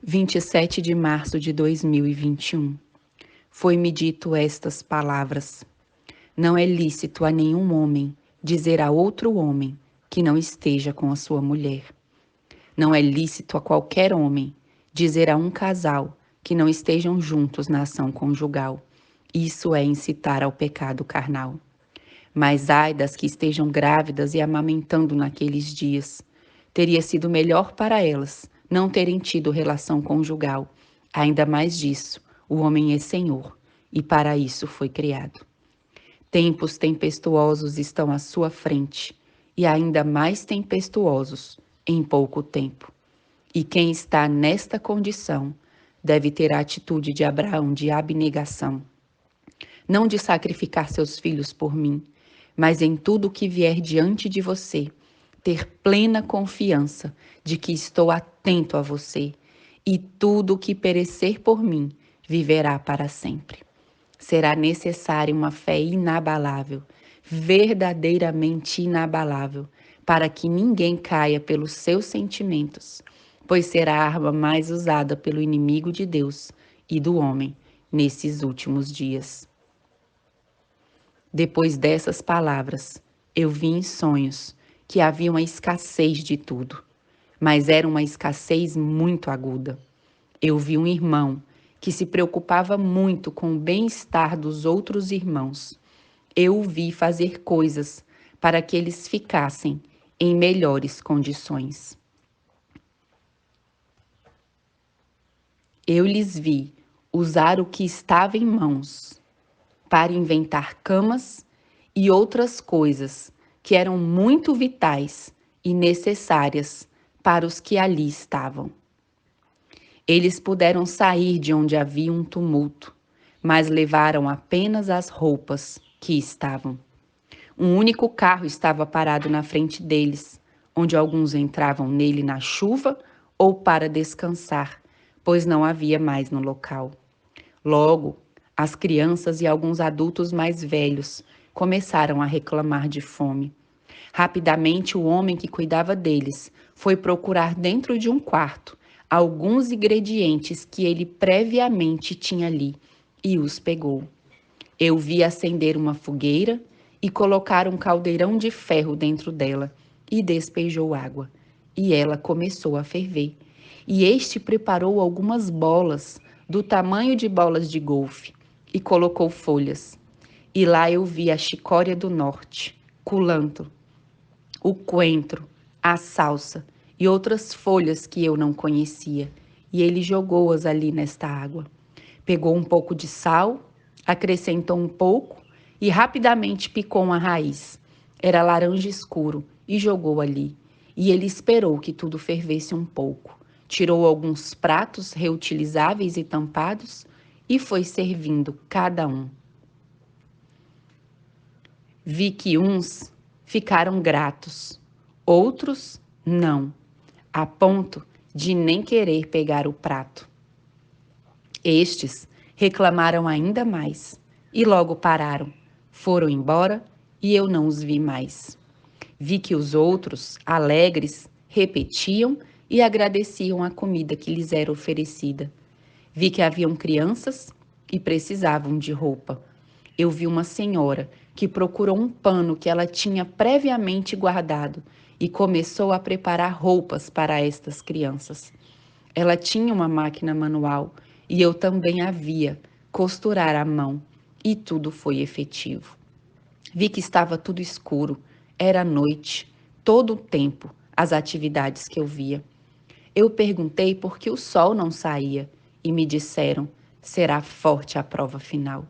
27 de março de 2021. Foi-me dito estas palavras: não é lícito a nenhum homem dizer a outro homem que não esteja com a sua mulher. Não é lícito a qualquer homem dizer a um casal que não estejam juntos na ação conjugal. Isso é incitar ao pecado carnal. Mas ai das que estejam grávidas e amamentando naqueles dias. Teria sido melhor para elas não terem tido relação conjugal. Ainda mais disso, o homem é senhor, e para isso foi criado. Tempos tempestuosos estão à sua frente, e ainda mais tempestuosos em pouco tempo. E quem está nesta condição deve ter a atitude de Abraão de abnegação, não de sacrificar seus filhos por mim, mas em tudo o que vier diante de você, ter plena confiança de que estou atento a você, e tudo o que perecer por mim viverá para sempre. Será necessária uma fé inabalável, verdadeiramente inabalável, para que ninguém caia pelos seus sentimentos, pois será a arma mais usada pelo inimigo de Deus e do homem nesses últimos dias. Depois dessas palavras, eu vi em sonhos que havia uma escassez de tudo, mas era uma escassez muito aguda. Eu vi um irmão que se preocupava muito com o bem-estar dos outros irmãos. Eu o vi fazer coisas para que eles ficassem em melhores condições. Eu lhes vi usar o que estava em mãos para inventar camas e outras coisas que eram muito vitais e necessárias para os que ali estavam. Eles puderam sair de onde havia um tumulto, mas levaram apenas as roupas que estavam. Um único carro estava parado na frente deles, onde alguns entravam nele na chuva ou para descansar, pois não havia mais no local. Logo, as crianças e alguns adultos mais velhos começaram a reclamar de fome. Rapidamente, o homem que cuidava deles foi procurar dentro de um quarto alguns ingredientes que ele previamente tinha ali e os pegou. Eu vi acender uma fogueira e colocar um caldeirão de ferro dentro dela e despejou água. E ela começou a ferver. E este preparou algumas bolas do tamanho de bolas de golfe e colocou folhas. E lá eu vi a chicória do norte, culantro, o coentro, a salsa e outras folhas que eu não conhecia. E ele jogou-as ali nesta água. Pegou um pouco de sal, acrescentou um pouco e rapidamente picou uma raiz. Era laranja escuro e jogou ali. E ele esperou que tudo fervesse um pouco. Tirou alguns pratos reutilizáveis e tampados e foi servindo cada um. Vi que uns ficaram gratos, outros não, a ponto de nem querer pegar o prato. Estes reclamaram ainda mais e logo pararam, foram embora e eu não os vi mais. Vi que os outros, alegres, repetiam e agradeciam a comida que lhes era oferecida. Vi que haviam crianças e precisavam de roupa. Eu vi uma senhora que procurou um pano que ela tinha previamente guardado e começou a preparar roupas para estas crianças. Ela tinha uma máquina manual e eu também havia costurar à mão e tudo foi efetivo. Vi que estava tudo escuro, era noite, todo o tempo, as atividades que eu via. Eu perguntei por que o sol não saía e me disseram, será forte a prova final.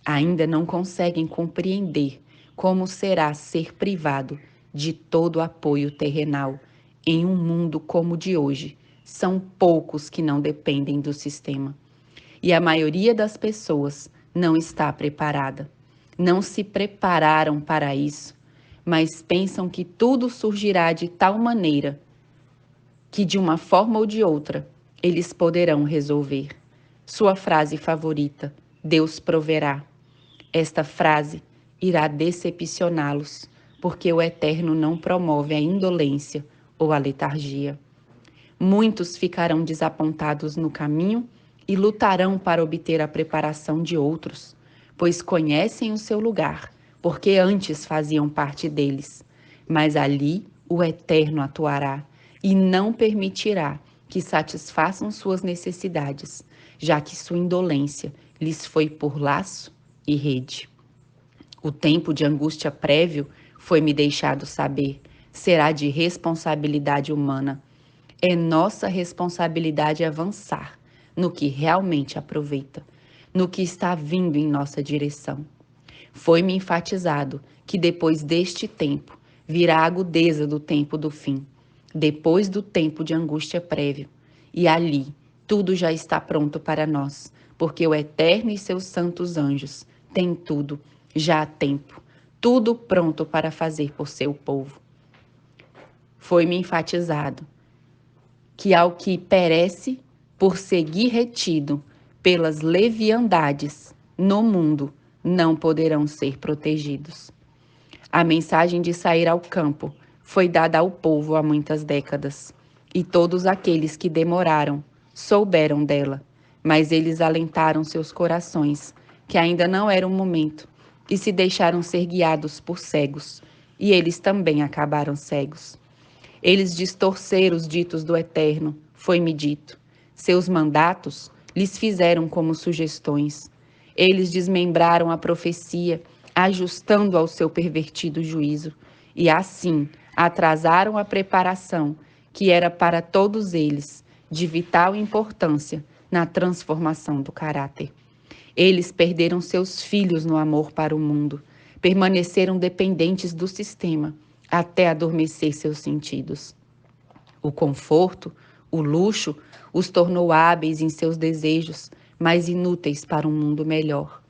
Ainda não conseguem compreender como será ser privado de todo apoio terrenal em um mundo como o de hoje. São poucos que não dependem do sistema. E a maioria das pessoas não está preparada. Não se prepararam para isso, mas pensam que tudo surgirá de tal maneira que, de uma forma ou de outra, eles poderão resolver. Sua frase favorita: Deus proverá. Esta frase irá decepcioná-los, porque o Eterno não promove a indolência ou a letargia. Muitos ficarão desapontados no caminho e lutarão para obter a preparação de outros, pois conhecem o seu lugar, porque antes faziam parte deles. Mas ali o Eterno atuará e não permitirá que satisfaçam suas necessidades, já que sua indolência lhes foi por laço e rede. O tempo de angústia prévio, foi-me deixado saber, será de responsabilidade humana. É nossa responsabilidade avançar no que realmente aproveita, no que está vindo em nossa direção. Foi-me enfatizado que depois deste tempo virá a agudeza do tempo do fim, depois do tempo de angústia prévio. E ali tudo já está pronto para nós, porque o Eterno e seus santos anjos têm tudo, já há tempo, tudo pronto para fazer por seu povo. Foi-me enfatizado que ao que perece por seguir retido pelas leviandades no mundo, não poderão ser protegidos. A mensagem de sair ao campo foi dada ao povo há muitas décadas, e todos aqueles que demoraram souberam dela, mas eles alentaram seus corações, que ainda não era o momento, e se deixaram ser guiados por cegos, e eles também acabaram cegos. Eles distorceram os ditos do Eterno, foi-me dito. Seus mandatos lhes fizeram como sugestões. Eles desmembraram a profecia, ajustando ao seu pervertido juízo, e assim atrasaram a preparação que era para todos eles de vital importância na transformação do caráter. Eles perderam seus filhos no amor para o mundo, permaneceram dependentes do sistema até adormecer seus sentidos. O conforto, o luxo, os tornou hábeis em seus desejos, mas inúteis para um mundo melhor.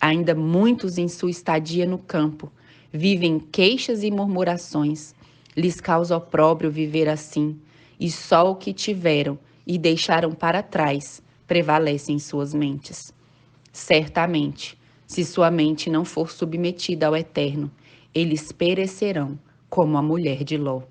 Ainda muitos em sua estadia no campo vivem queixas e murmurações. Lhes causa opróbrio viver assim, e só o que tiveram e deixaram para trás prevalece em suas mentes. Certamente, se sua mente não for submetida ao Eterno, eles perecerão como a mulher de Ló.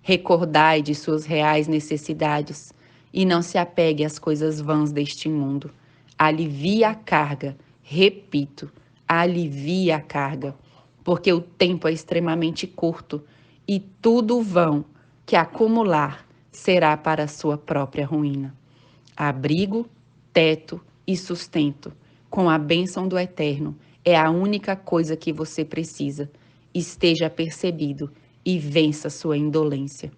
Recordai de suas reais necessidades e não se apegue às coisas vãs deste mundo. Alivie a carga, repito, alivie a carga, porque o tempo é extremamente curto e tudo vão que acumular será para a sua própria ruína. Abrigo, teto e sustento, com a bênção do Eterno, é a única coisa que você precisa. Esteja percebido e vença sua indolência.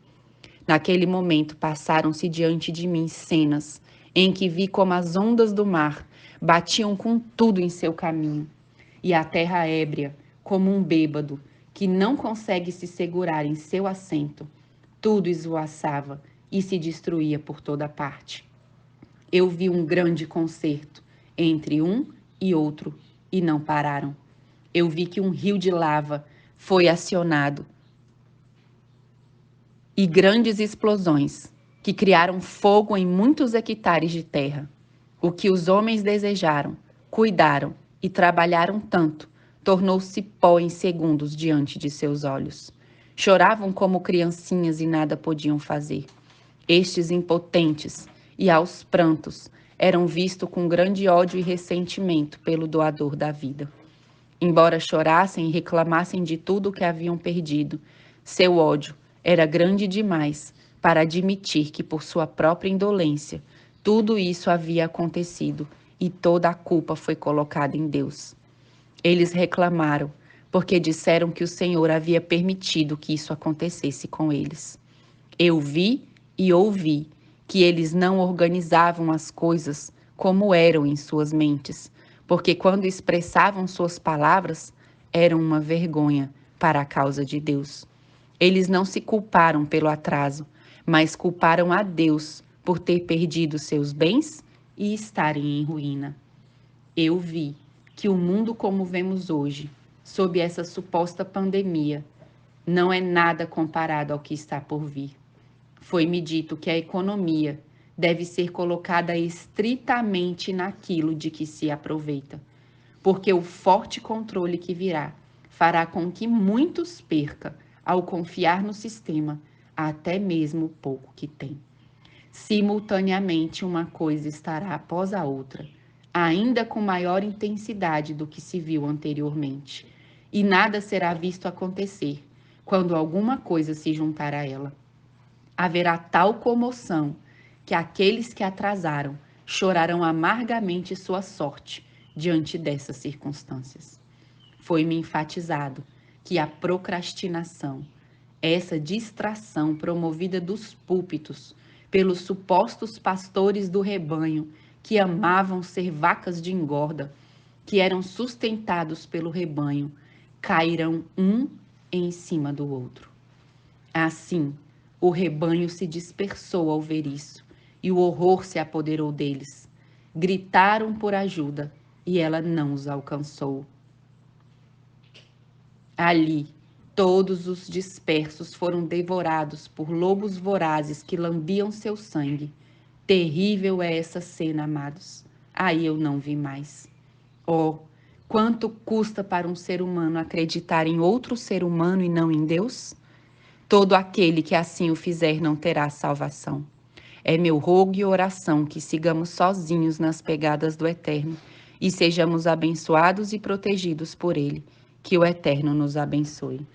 Naquele momento passaram-se diante de mim cenas em que vi como as ondas do mar batiam com tudo em seu caminho, e a terra ébria, como um bêbado que não consegue se segurar em seu assento, tudo esvoaçava e se destruía por toda parte. Eu vi um grande concerto entre um e outro e não pararam. Eu vi que um rio de lava foi acionado e grandes explosões que criaram fogo em muitos hectares de terra. O que os homens desejaram, cuidaram e trabalharam tanto, tornou-se pó em segundos diante de seus olhos. Choravam como criancinhas e nada podiam fazer. Estes impotentes e aos prantos eram vistos com grande ódio e ressentimento pelo doador da vida. Embora chorassem e reclamassem de tudo o que haviam perdido, seu ódio era grande demais para admitir que por sua própria indolência tudo isso havia acontecido e toda a culpa foi colocada em Deus. Eles reclamaram porque disseram que o Senhor havia permitido que isso acontecesse com eles. Eu vi e ouvi que eles não organizavam as coisas como eram em suas mentes, porque quando expressavam suas palavras, eram uma vergonha para a causa de Deus. Eles não se culparam pelo atraso, mas culparam a Deus por ter perdido seus bens e estarem em ruína. Eu vi que o mundo como vemos hoje, sob essa suposta pandemia, não é nada comparado ao que está por vir. Foi-me dito que a economia deve ser colocada estritamente naquilo de que se aproveita, porque o forte controle que virá fará com que muitos percam ao confiar no sistema, até mesmo o pouco que tem. Simultaneamente, uma coisa estará após a outra, ainda com maior intensidade do que se viu anteriormente, e nada será visto acontecer quando alguma coisa se juntar a ela. Haverá tal comoção que aqueles que atrasaram chorarão amargamente sua sorte diante dessas circunstâncias. Foi-me enfatizado que a procrastinação, essa distração promovida dos púlpitos pelos supostos pastores do rebanho que amavam ser vacas de engorda, que eram sustentados pelo rebanho, cairão um em cima do outro. Assim, o rebanho se dispersou ao ver isso, e o horror se apoderou deles. Gritaram por ajuda, e ela não os alcançou. Ali, todos os dispersos foram devorados por lobos vorazes que lambiam seu sangue. Terrível é essa cena, amados. Aí eu não vi mais. Oh, quanto custa para um ser humano acreditar em outro ser humano e não em Deus? Todo aquele que assim o fizer não terá salvação. É meu rogo e oração que sigamos sozinhos nas pegadas do Eterno e sejamos abençoados e protegidos por Ele. Que o Eterno nos abençoe.